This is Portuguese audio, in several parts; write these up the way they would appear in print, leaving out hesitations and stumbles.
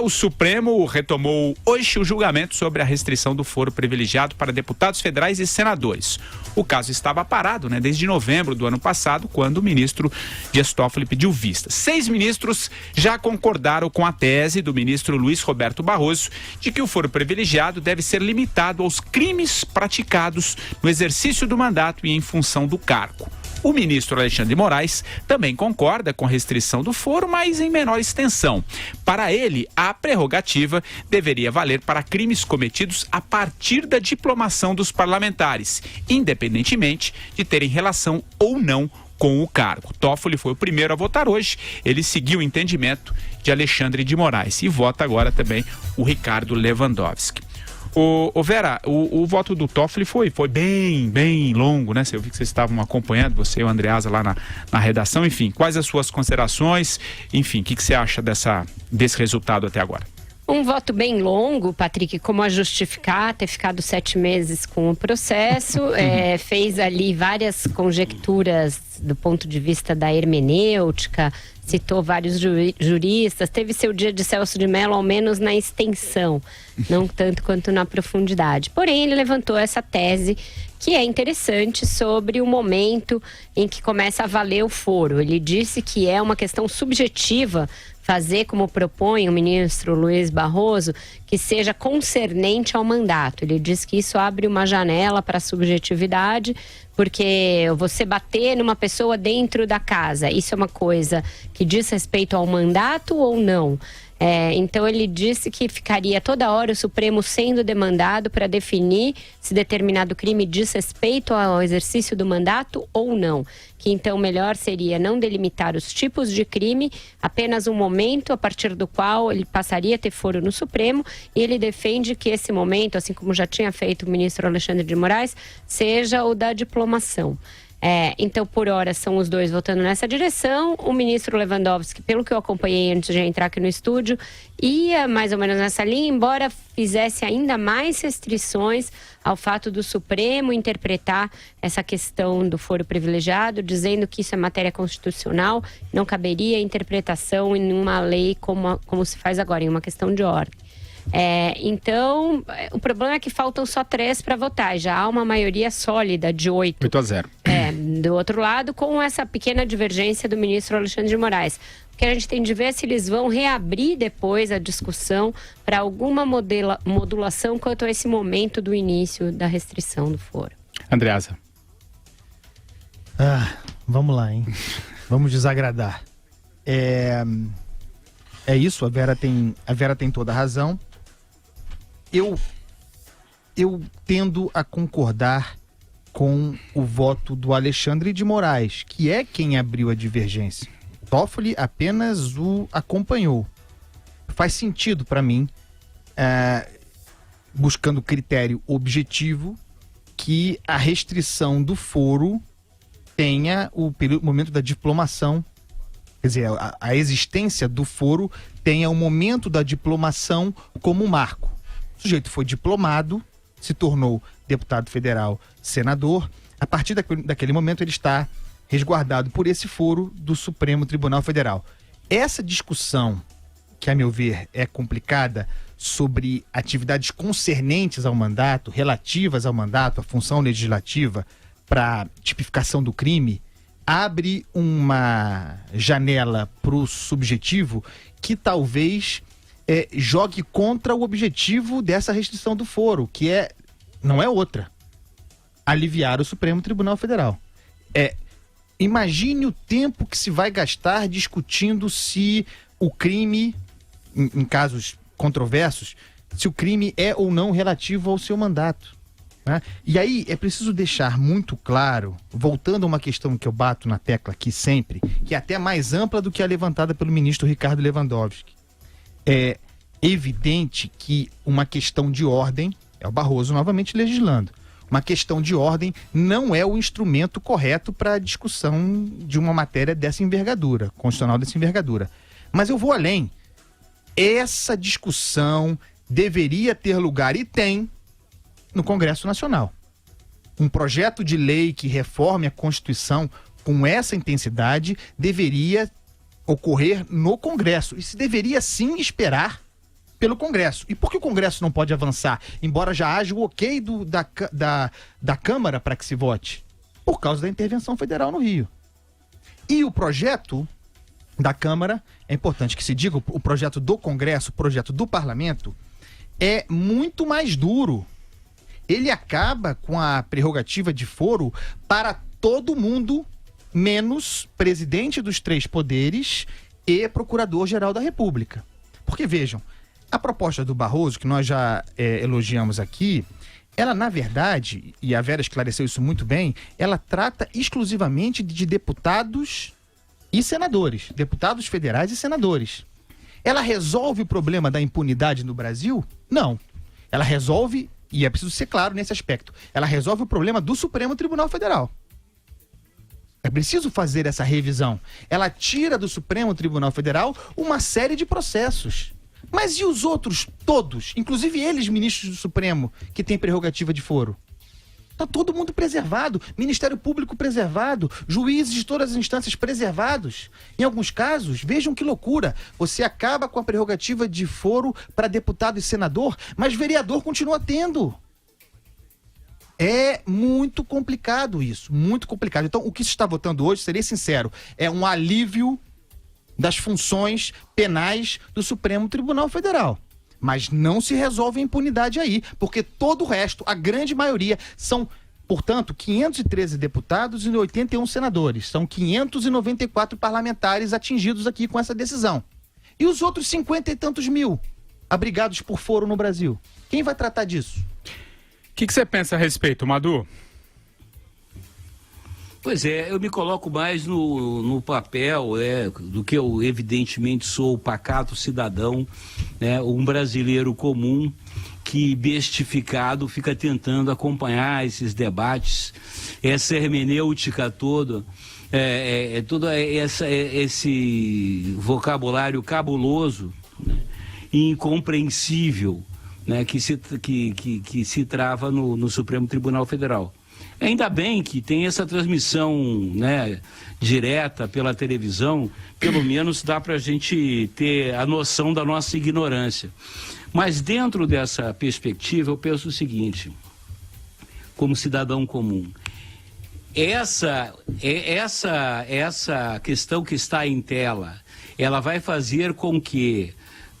O Supremo retomou hoje o julgamento sobre a restrição do foro privilegiado para deputados federais e senadores. O caso estava parado, desde novembro do ano passado, quando o ministro Dias Toffoli pediu vista. 6 ministros já concordaram com a tese do ministro Luiz Roberto Barroso de que o foro privilegiado deve ser limitado aos crimes praticados no exercício do mandato e em função do cargo. O ministro Alexandre de Moraes também concorda com a restrição do foro, mas em menor extensão. Para ele, a prerrogativa deveria valer para crimes cometidos a partir da diplomação dos parlamentares, independentemente de terem relação ou não com o cargo. Toffoli foi o primeiro a votar hoje. Ele seguiu o entendimento de Alexandre de Moraes e vota agora também o Ricardo Lewandowski. Vera, o voto do Toffoli foi bem longo, né? Eu vi que vocês estavam acompanhando, você e o Andreasa lá na redação. Enfim, quais as suas considerações? Enfim, o que você acha desse resultado até agora? Um voto bem longo, Patrick, como a justificar ter ficado 7 meses com o processo, fez ali várias conjecturas do ponto de vista da hermenêutica, citou vários juristas, teve seu dia de Celso de Mello, ao menos na extensão, não tanto quanto na profundidade. Porém, ele levantou essa tese que é interessante sobre o momento em que começa a valer o foro. Ele disse que é uma questão subjetiva fazer, como propõe o ministro Luiz Barroso, que seja concernente ao mandato. Ele diz que isso abre uma janela para a subjetividade, porque você bater numa pessoa dentro da casa, isso é uma coisa que diz respeito ao mandato ou não? Então ele disse que ficaria toda hora o Supremo sendo demandado para definir se determinado crime diz respeito ao exercício do mandato ou não. Que então melhor seria não delimitar os tipos de crime, apenas um momento a partir do qual ele passaria a ter foro no Supremo, e ele defende que esse momento, assim como já tinha feito o ministro Alexandre de Moraes, seja o da diplomação. Então, por hora, são os dois votando nessa direção. O ministro Lewandowski, pelo que eu acompanhei antes de entrar aqui no estúdio, ia mais ou menos nessa linha, embora fizesse ainda mais restrições ao fato do Supremo interpretar essa questão do foro privilegiado, dizendo que isso é matéria constitucional, não caberia interpretação em uma lei como se faz agora, em uma questão de ordem. Então, o problema é que faltam só 3 para votar. Já há uma maioria sólida de 8-0. Do outro lado, com essa pequena divergência do ministro Alexandre de Moraes. O que a gente tem de ver é se eles vão reabrir depois a discussão para alguma modulação quanto a esse momento do início da restrição do foro. Andreasa. Vamos lá, hein? Vamos desagradar. É isso, a Vera tem toda a razão. Eu tendo a concordar com o voto do Alexandre de Moraes, que é quem abriu a divergência. Toffoli apenas o acompanhou. Faz sentido para mim, buscando critério objetivo, que a restrição do foro tenha o momento da diplomação. Quer dizer, a existência do foro tenha o momento da diplomação como marco. O sujeito foi diplomado, se tornou deputado federal, senador. A partir daquele momento ele está resguardado por esse foro do Supremo Tribunal Federal. Essa discussão, que a meu ver é complicada, sobre atividades concernentes ao mandato, relativas ao mandato, à função legislativa, para tipificação do crime, abre uma janela para o subjetivo que talvez jogue contra o objetivo dessa restrição do foro, que não é outra: aliviar o Supremo Tribunal Federal. Imagine o tempo que se vai gastar discutindo se o crime, em casos controversos, se o crime é ou não relativo ao seu mandato. Né? E aí é preciso deixar muito claro, voltando a uma questão que eu bato na tecla aqui sempre, que é até mais ampla do que a levantada pelo ministro Ricardo Lewandowski. É evidente que uma questão de ordem, é o Barroso novamente legislando, uma questão de ordem não é o instrumento correto para a discussão de uma matéria dessa envergadura, constitucional dessa envergadura. Mas eu vou além. Essa discussão deveria ter lugar, e tem, no Congresso Nacional. Um projeto de lei que reforme a Constituição com essa intensidade deveria ocorrer no Congresso. E se deveria sim esperar pelo Congresso. E por que o Congresso não pode avançar, embora já haja o ok da Câmara para que se vote? Por causa da intervenção federal no Rio. E o projeto da Câmara, é importante que se diga, o projeto do Congresso, o projeto do Parlamento, é muito mais duro. Ele acaba com a prerrogativa de foro para todo mundo, menos presidente dos 3 poderes e procurador-geral da República. Porque, vejam, a proposta do Barroso, que nós já elogiamos aqui, ela, na verdade, e a Vera esclareceu isso muito bem, ela trata exclusivamente de deputados e senadores, deputados federais e senadores. Ela resolve o problema da impunidade no Brasil? Não. Ela resolve, e é preciso ser claro nesse aspecto, ela resolve o problema do Supremo Tribunal Federal. É preciso fazer essa revisão. Ela tira do Supremo Tribunal Federal uma série de processos. Mas e os outros todos, inclusive eles, ministros do Supremo, que têm prerrogativa de foro? Está todo mundo preservado, Ministério Público preservado, juízes de todas as instâncias preservados. Em alguns casos, vejam que loucura, você acaba com a prerrogativa de foro para deputado e senador, mas vereador continua tendo. É muito complicado isso, muito complicado. Então, o que se está votando hoje, serei sincero, é um alívio das funções penais do Supremo Tribunal Federal. Mas não se resolve a impunidade aí, porque todo o resto, a grande maioria, são, portanto, 513 deputados e 81 senadores. São 594 parlamentares atingidos aqui com essa decisão. E os outros 50 e tantos mil abrigados por foro no Brasil? Quem vai tratar disso? O que você pensa a respeito, Madu? Pois é, eu me coloco mais no papel do que eu evidentemente sou o pacato cidadão, né, um brasileiro comum que bestificado fica tentando acompanhar esses debates, essa hermenêutica toda, todo esse vocabulário cabuloso, né, e incompreensível, né, que se trava no Supremo Tribunal Federal. Ainda bem que tem essa transmissão, né, direta pela televisão, pelo menos dá para a gente ter a noção da nossa ignorância. Mas dentro dessa perspectiva eu penso o seguinte, como cidadão comum, essa questão que está em tela, ela vai fazer com que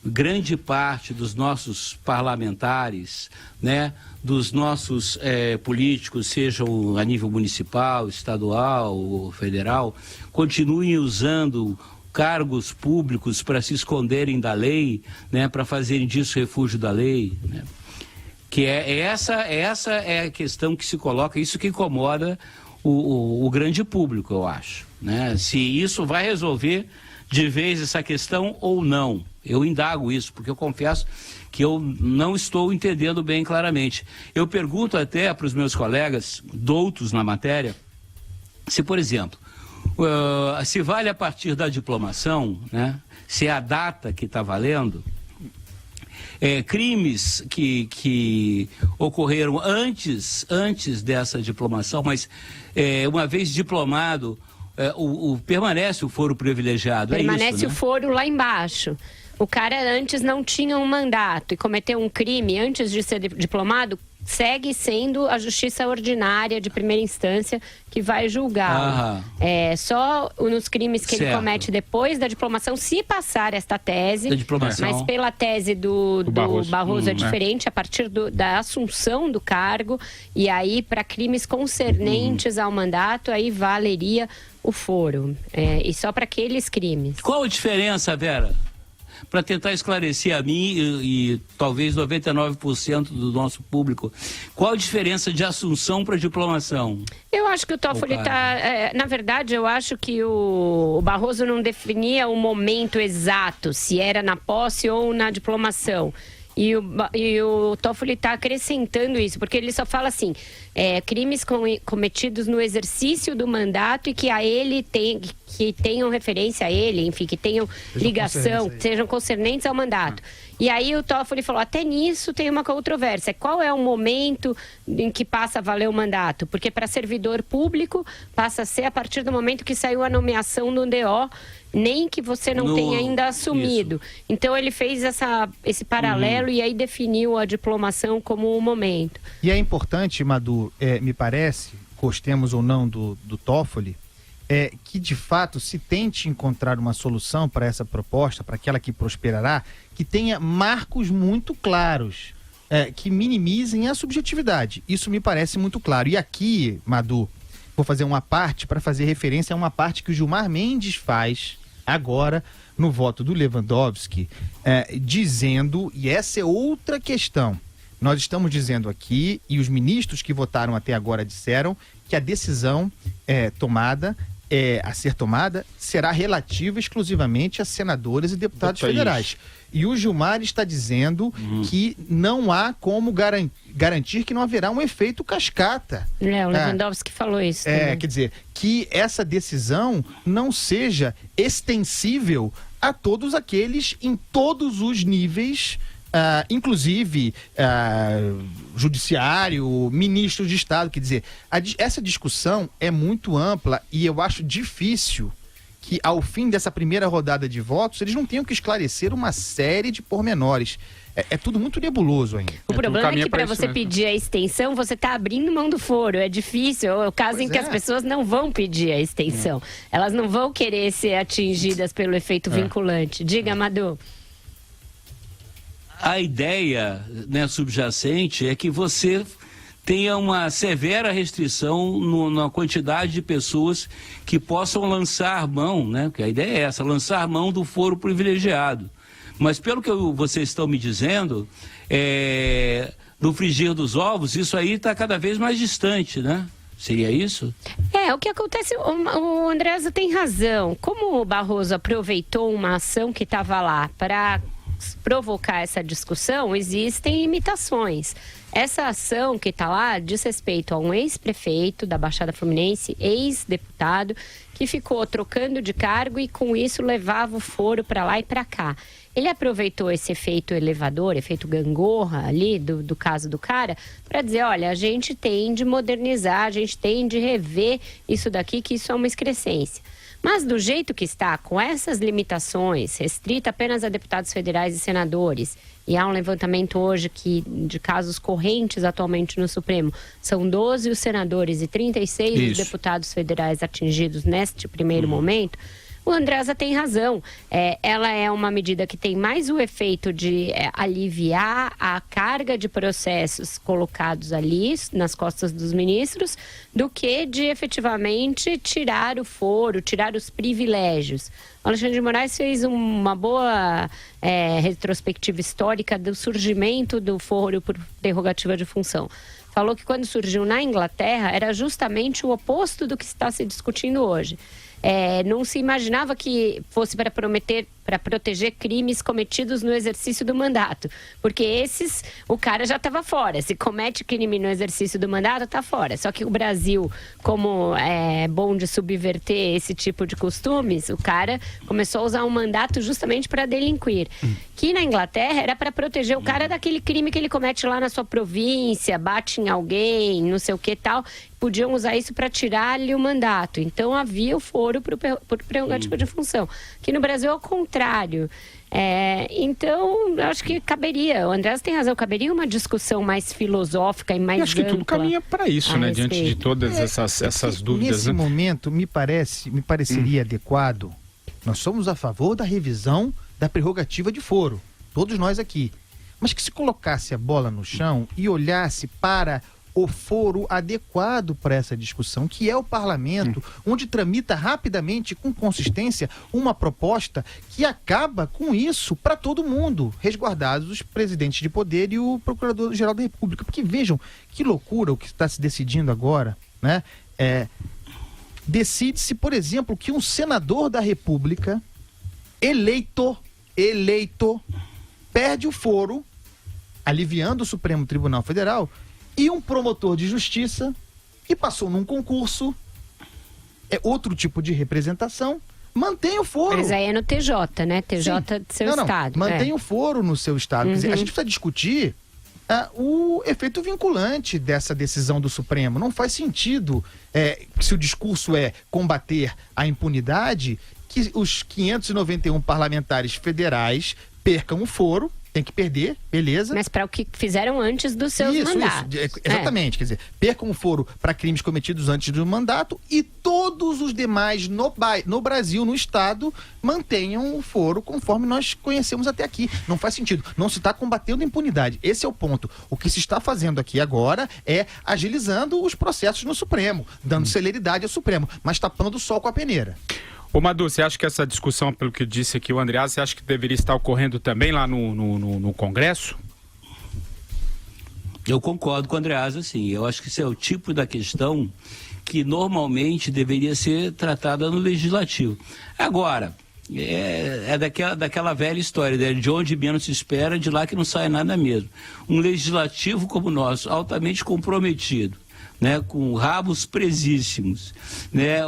grande parte dos nossos parlamentares, né, dos nossos políticos, sejam a nível municipal, estadual ou federal, continuem usando cargos públicos para se esconderem da lei, né, para fazerem disso refúgio da lei, né? Que essa é a questão que se coloca, isso que incomoda o grande público, eu acho, né? Se isso vai resolver de vez essa questão ou não. Eu indago isso, porque eu confesso que eu não estou entendendo bem claramente. Eu pergunto até para os meus colegas, doutos na matéria, se, por exemplo, se vale a partir da diplomação, né, se é a data que está valendo, crimes que ocorreram antes dessa diplomação, mas uma vez diplomado, permanece o foro privilegiado, permanece, é isso, né? o foro lá embaixo. O cara antes não tinha um mandato e cometeu um crime antes de ser diplomado, segue sendo a justiça ordinária de primeira instância que vai julgá-lo. Só nos crimes que ele comete depois da diplomação, se passar esta tese, mas pela tese do Barroso é diferente, a partir da assunção do cargo, e aí para crimes concernentes ao mandato, aí valeria o foro. E só para aqueles crimes. Qual a diferença, Vera? Para tentar esclarecer a mim e talvez 99% do nosso público, qual a diferença de assunção para diplomação? Eu acho que o Toffoli está... na verdade, eu acho que o Barroso não definia o momento exato, se era na posse ou na diplomação. E o Toffoli está acrescentando isso, porque ele só fala assim, crimes cometidos no exercício do mandato e que a ele que tenham referência a ele, enfim, que tenham ligação, sejam concernentes ao mandato. E aí o Toffoli falou, até nisso tem uma controvérsia. Qual é o momento em que passa a valer o mandato? Porque para servidor público passa a ser a partir do momento que saiu a nomeação no DO, nem que você não tenha ainda assumido. Isso. Então ele fez esse paralelo e aí definiu a diplomação como um momento. E é importante, Madu, me parece, gostemos ou não do Toffoli, que de fato se tente encontrar uma solução para essa proposta, para aquela que prosperará, que tenha marcos muito claros, que minimizem a subjetividade. Isso me parece muito claro. E aqui, Madu, vou fazer uma parte para fazer referência a uma parte que o Gilmar Mendes faz agora no voto do Lewandowski, dizendo, e essa é outra questão, nós estamos dizendo aqui, e os ministros que votaram até agora disseram, que a decisão a ser tomada será relativa exclusivamente a senadores e deputados federais. E o Gilmar está dizendo que não há como garantir que não haverá um efeito cascata. O Lewandowski falou isso. Quer dizer, que essa decisão não seja extensível a todos aqueles em todos os níveis, inclusive judiciário, ministro de Estado. Quer dizer, essa discussão é muito ampla e eu acho difícil que ao fim dessa primeira rodada de votos eles não tenham que esclarecer uma série de pormenores. É tudo muito nebuloso ainda. O problema é que para você pedir a extensão, você está abrindo mão do foro. É difícil. É o caso em que as pessoas não vão pedir a extensão. Elas não vão querer ser atingidas pelo efeito vinculante. Diga, Madu. A ideia, né, subjacente é que você tenha uma severa restrição na quantidade de pessoas que possam lançar mão, né? Porque a ideia é essa, lançar mão do foro privilegiado. Mas pelo que vocês estão me dizendo, no frigir dos ovos, isso aí está cada vez mais distante, né? Seria isso? O que acontece, o Andreasa tem razão. Como o Barroso aproveitou uma ação que estava lá para provocar essa discussão, existem limitações. Essa ação que está lá diz respeito a um ex-prefeito da Baixada Fluminense, ex-deputado, que ficou trocando de cargo e com isso levava o foro para lá e para cá. Ele aproveitou esse efeito elevador, efeito gangorra ali do caso do cara, para dizer, olha, a gente tem de modernizar, a gente tem de rever isso daqui, que isso é uma excrescência. Mas do jeito que está, com essas limitações, restrita apenas a deputados federais e senadores, e há um levantamento hoje de casos correntes atualmente no Supremo, são 12 os senadores e 36 os deputados federais atingidos neste primeiro momento, o Andreasa tem razão. Ela é uma medida que tem mais o efeito de aliviar a carga de processos colocados ali nas costas dos ministros do que de efetivamente tirar o foro, tirar os privilégios. O Alexandre de Moraes fez uma boa retrospectiva histórica do surgimento do foro por prerrogativa de função. Falou que quando surgiu na Inglaterra era justamente o oposto do que está se discutindo hoje. Não se imaginava que fosse para proteger crimes cometidos no exercício do mandato, porque o cara já estava fora. Se comete crime no exercício do mandato, está fora. Só que o Brasil, como é bom de subverter esse tipo de costumes, o cara começou a usar um mandato justamente para delinquir. Que na Inglaterra era para proteger o cara daquele crime que ele comete lá na sua província, bate em alguém, não sei o que tal. Podiam usar isso para tirar-lhe o mandato. Então havia o foro por prerrogativa de função. Que no Brasil é o contrário. Então, eu acho que caberia, o Andreas tem razão, caberia uma discussão mais filosófica e mais ampla. Acho que tudo caminha para isso, né? Diante de todas essas dúvidas. Nesse momento, me pareceria adequado, nós somos a favor da revisão da prerrogativa de foro, todos nós aqui, mas que se colocasse a bola no chão e olhasse para o foro adequado para essa discussão, que é o parlamento, onde tramita rapidamente, com consistência, uma proposta que acaba com isso para todo mundo, resguardados os presidentes de poder e o Procurador-Geral da República. Porque vejam que loucura o que está se decidindo agora, né? Decide-se, por exemplo, que um senador da República eleito perde o foro, aliviando o Supremo Tribunal Federal, e um promotor de justiça que passou num concurso, outro tipo de representação, mantém o foro. Mas aí é no TJ, né? TJ do seu estado. Mantém o foro no seu estado. Quer dizer, a gente precisa discutir o efeito vinculante dessa decisão do Supremo. Não faz sentido, se o discurso é combater a impunidade, que os 591 parlamentares federais percam o foro. Tem que perder, beleza. Mas para o que fizeram antes dos seus mandatos. Exatamente, quer dizer, percam o foro para crimes cometidos antes do mandato e todos os demais no Brasil, no Estado, mantenham o foro conforme nós conhecemos até aqui. Não faz sentido. Não se está combatendo a impunidade. Esse é o ponto. O que se está fazendo aqui agora é agilizando os processos no Supremo, dando celeridade ao Supremo, mas tapando o sol com a peneira. Ô Madu, você acha que essa discussão, pelo que disse aqui o Andreasa, você acha que deveria estar ocorrendo também lá no Congresso? Eu concordo com o Andreasa, sim. Eu acho que esse é o tipo da questão que normalmente deveria ser tratada no Legislativo. Agora, daquela velha história, né? De onde menos se espera, de lá que não sai nada mesmo. Um Legislativo como o nosso, altamente comprometido, né, com rabos presíssimos, né,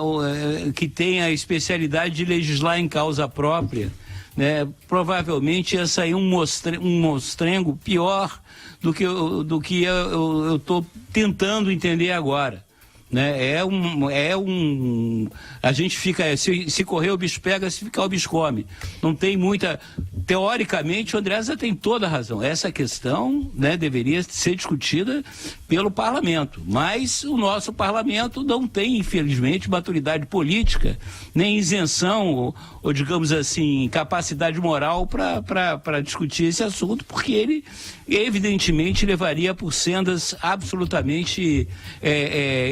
que tem a especialidade de legislar em causa própria, né, provavelmente ia sair um mostrengo pior do que eu estou tentando entender agora. Né? A gente fica, se correr o bicho pega, se ficar o bicho come. Não tem muita... Teoricamente, o Andreasa tem toda a razão. Essa questão, né, deveria ser discutida pelo parlamento. Mas o nosso parlamento não tem, infelizmente, maturidade política, nem isenção, ou digamos assim, capacidade moral para discutir esse assunto, porque ele, evidentemente, levaria por sendas absolutamente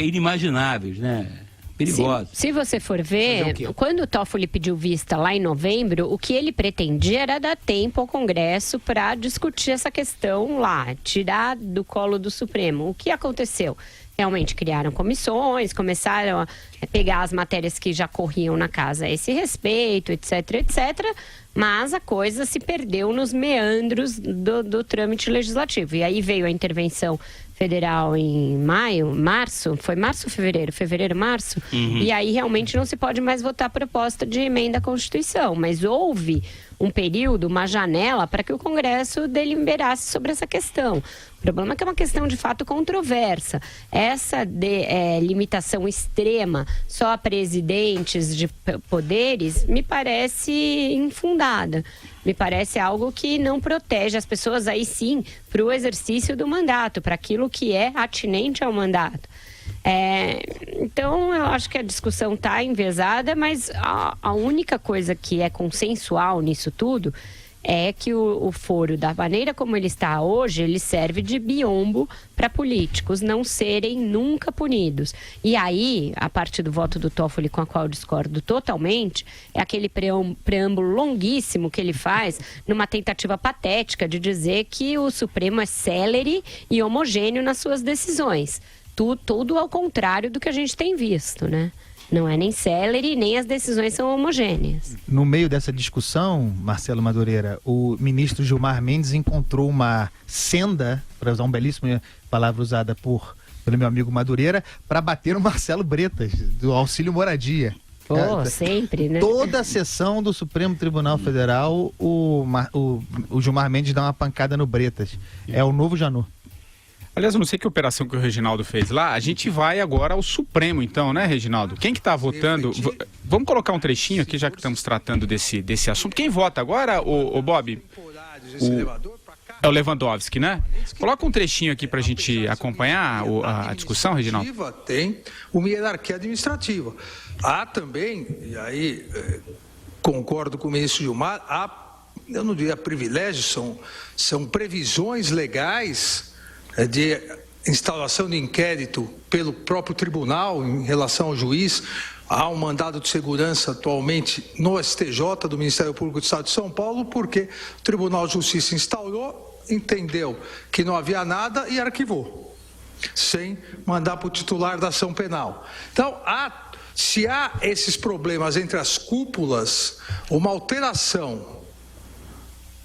inimagináveis, né? Perigosos. Se você for ver, quando o Toffoli pediu vista lá em novembro, o que ele pretendia era dar tempo ao Congresso para discutir essa questão lá, tirar do colo do Supremo. O que aconteceu? Realmente criaram comissões, começaram a pegar as matérias que já corriam na casa a esse respeito, etc, etc. Mas a coisa se perdeu nos meandros do trâmite legislativo. E aí veio a intervenção federal em março, fevereiro, março, e aí realmente não se pode mais votar proposta de emenda à Constituição, mas houve um período, uma janela para que o Congresso deliberasse sobre essa questão. O problema é que é uma questão de fato controversa. Essa limitação extrema só a presidentes de poderes me parece infundada. Me parece algo que não protege as pessoas aí sim para o exercício do mandato, para aquilo que é atinente ao mandato. Então eu acho que a discussão está enviesada, mas a única coisa que é consensual nisso tudo é que o foro, da maneira como ele está hoje, ele serve de biombo para políticos não serem nunca punidos. E aí, a partir do voto do Toffoli, com a qual eu discordo totalmente, é aquele preâmbulo longuíssimo que ele faz numa tentativa patética de dizer que o Supremo é célere e homogêneo nas suas decisões. Tudo ao contrário do que a gente tem visto, né? Não é nem célere, nem as decisões são homogêneas. No meio dessa discussão, Marcelo Madureira, o ministro Gilmar Mendes encontrou uma senda, para usar uma belíssima palavra usada pelo meu amigo Madureira, para bater no Marcelo Bretas, do Auxílio Moradia. Sempre, né? Toda a sessão do Supremo Tribunal Federal, o Gilmar Mendes dá uma pancada no Bretas. É o novo Janot. Aliás, eu não sei que operação que o Reginaldo fez lá. A gente vai agora ao Supremo, então, né, Reginaldo? Quem que tá votando? Vamos colocar um trechinho aqui, já que estamos tratando desse assunto. Quem vota agora, o Bob? É o Lewandowski, né? Coloca um trechinho aqui para a gente acompanhar a discussão, Reginaldo. Tem uma hierarquia administrativa. Há também, e aí concordo com o ministro Gilmar, eu não diria privilégios, são previsões legais de instalação de inquérito pelo próprio tribunal em relação ao juiz. Há um mandado de segurança atualmente no STJ do Ministério Público do Estado de São Paulo, porque o Tribunal de Justiça instaurou, entendeu que não havia nada e arquivou, sem mandar para o titular da ação penal. Então, se há esses problemas entre as cúpulas, uma alteração,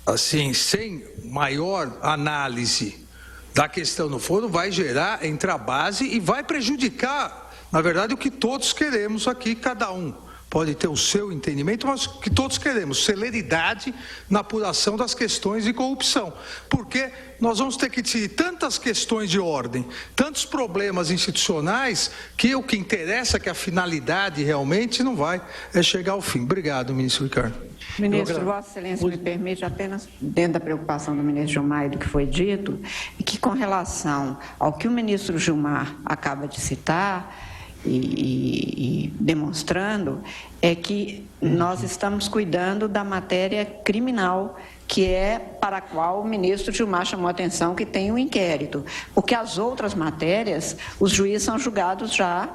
assim, sem maior análise da questão no foro, vai gerar entre a base e vai prejudicar, na verdade, o que todos queremos aqui, cada um pode ter o seu entendimento, mas que todos queremos, celeridade na apuração das questões de corrupção. Porque nós vamos ter que decidir tantas questões de ordem, tantos problemas institucionais, que o que interessa, que a finalidade realmente não vai chegar ao fim. Obrigado, ministro Ricardo. Ministro, Vossa Excelência me permite apenas, dentro da preocupação do ministro Gilmar e do que foi dito, que com relação ao que o ministro Gilmar acaba de citar e demonstrando, é que nós estamos cuidando da matéria criminal, que é para a qual o ministro Gilmar chamou a atenção que tem um inquérito. Porque as outras matérias, os juízes são julgados já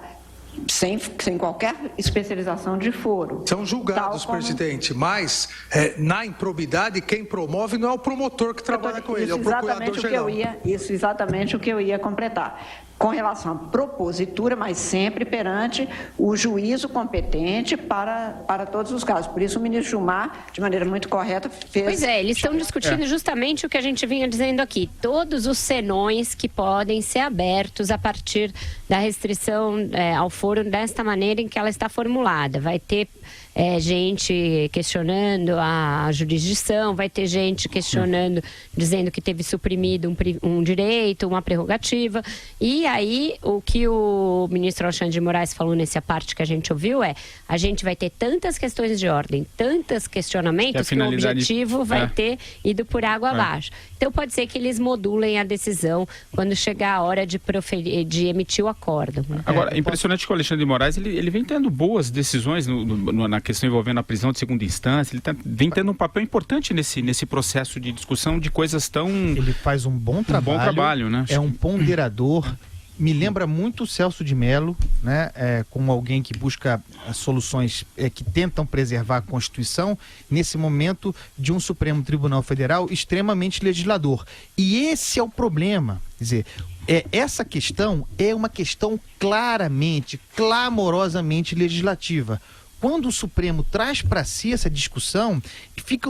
sem qualquer especialização de foro. São julgados, presidente, mas na improbidade quem promove não é o promotor que trabalha com ele, é o procurador-geral. Isso exatamente o que eu ia completar. Com relação à propositura, mas sempre perante o juízo competente para todos os casos. Por isso o ministro Gilmar, de maneira muito correta, fez... Pois é, eles estão discutindo justamente o que a gente vinha dizendo aqui. Todos os senões que podem ser abertos a partir da restrição ao foro desta maneira em que ela está formulada. Vai ter gente questionando a jurisdição, vai ter gente questionando, dizendo que teve suprimido um direito, uma prerrogativa. E aí, o que o ministro Alexandre de Moraes falou nessa parte que a gente ouviu a gente vai ter tantas questões de ordem, tantos questionamentos, que o objetivo vai ter ido por água abaixo. Então, pode ser que eles modulem a decisão quando chegar a hora de emitir o acórdão. Agora, é impressionante que o Alexandre de Moraes, ele vem tendo boas decisões na questão envolvendo a prisão de segunda instância, ele vem tendo um papel importante nesse processo de discussão de coisas tão... Ele faz um bom trabalho, né? É um ponderador. Me lembra muito o Celso de Mello, né? Como alguém que busca soluções que tentam preservar a Constituição, nesse momento de um Supremo Tribunal Federal extremamente legislador. E esse é o problema. Quer dizer, essa questão é uma questão claramente, clamorosamente legislativa. Quando o Supremo traz para si essa discussão,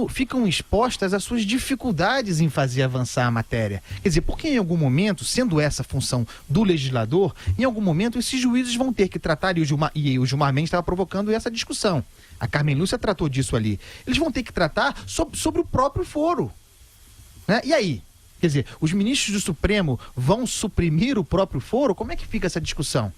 ficam expostas as suas dificuldades em fazer avançar a matéria. Quer dizer, porque em algum momento, sendo essa a função do legislador, em algum momento esses juízes vão ter que tratar, e o Gilmar Mendes estava provocando essa discussão. A Carmen Lúcia tratou disso ali. Eles vão ter que tratar sobre o próprio foro. Né? E aí? Quer dizer, os ministros do Supremo vão suprimir o próprio foro? Como é que fica essa discussão?